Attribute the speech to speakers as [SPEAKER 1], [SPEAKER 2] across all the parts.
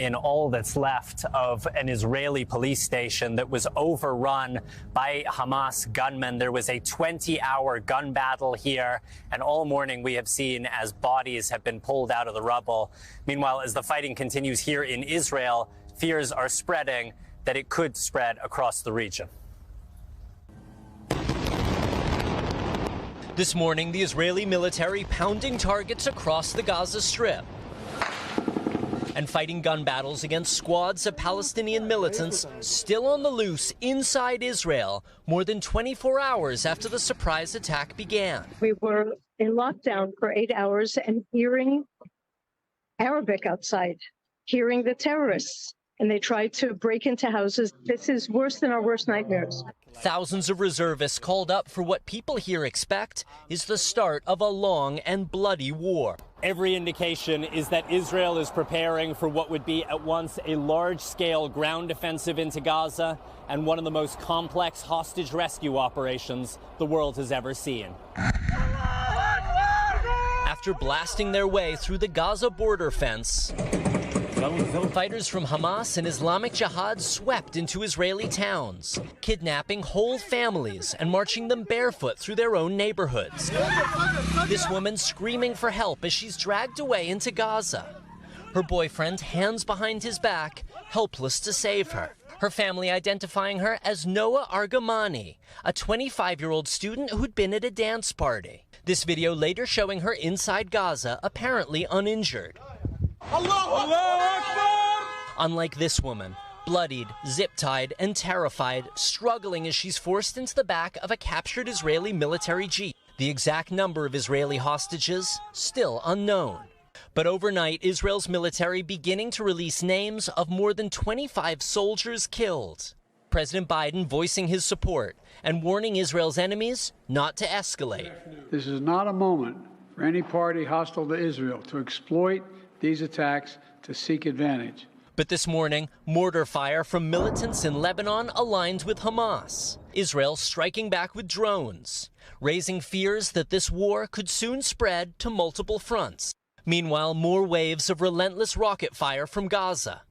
[SPEAKER 1] in all that's left of an Israeli police station that was overrun by Hamas gunmen. There was a 20-hour gun battle here, and all morning we have seen as bodies have been pulled out of the rubble. Meanwhile, as the fighting continues here in Israel, fears are spreading that it could spread across the region.
[SPEAKER 2] This morning, the Israeli military pounding targets across the Gaza Strip and fighting gun battles against squads of Palestinian militants still on the loose inside Israel, more than 24 hours after the surprise attack began.
[SPEAKER 3] We were in lockdown for 8 hours and hearing Arabic outside, hearing the terrorists, and they tried to break into houses. This is worse than our worst nightmares.
[SPEAKER 2] Thousands of reservists called up for what people here expect is the start of a long and bloody war.
[SPEAKER 1] Every indication is that Israel is preparing for what would be at once a large-scale ground offensive into Gaza and one of the most complex hostage rescue operations the world has ever seen.
[SPEAKER 2] After blasting their way through the Gaza border fence, fighters from Hamas and Islamic Jihad swept into Israeli towns, kidnapping whole families and marching them barefoot through their own neighborhoods. This woman screaming for help as she's dragged away into Gaza. Her boyfriend, hands behind his back, helpless to save her. Her family identifying her as Noah Argamani, a 25-year-old student who'd been at a dance party. This video later showing her inside Gaza, apparently uninjured. Unlike this woman, bloodied, zip-tied, and terrified, struggling as she's forced into the back of a captured Israeli military jeep. The exact number of Israeli hostages still unknown. But overnight, Israel's military beginning to release names of more than 25 soldiers killed. President Biden voicing his support and warning Israel's enemies not to escalate.
[SPEAKER 4] This is not a moment for any party hostile to Israel to exploit these attacks to seek advantage.
[SPEAKER 2] But this morning, mortar fire from militants in Lebanon aligned with Hamas. Israel striking back with drones, raising fears that this war could soon spread to multiple fronts. Meanwhile, more waves of relentless rocket fire from Gaza.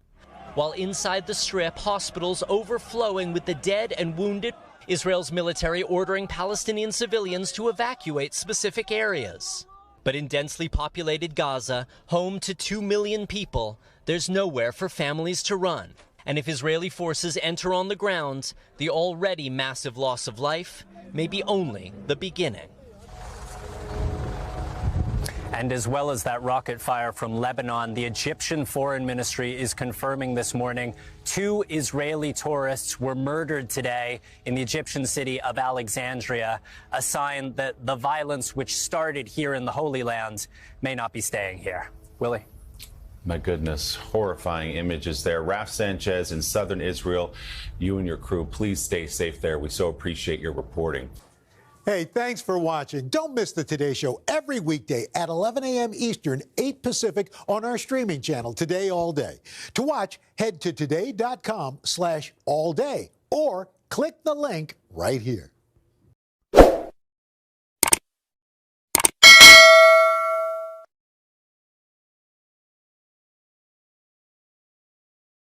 [SPEAKER 2] While inside the Strip, hospitals overflowing with the dead and wounded, Israel's military ordering Palestinian civilians to evacuate specific areas. But in densely populated Gaza, home to 2 million people, there's nowhere for families to run. And if Israeli forces enter on the ground, the already massive loss of life may be only the beginning.
[SPEAKER 1] And as well as that rocket fire from Lebanon, the Egyptian Foreign Ministry is confirming this morning 2 Israeli tourists were murdered today in the Egyptian city of Alexandria, a sign that the violence which started here in the Holy Land may not be staying here. Willie?
[SPEAKER 5] My goodness, horrifying images there. Raf Sanchez in southern Israel, you and your crew, please stay safe there. We so appreciate your reporting.
[SPEAKER 6] Hey, thanks for watching. Don't miss the Today Show every weekday at 11 a.m. Eastern, 8 Pacific on our streaming channel, Today All Day. To watch, head to today.com/allday or click the link right here.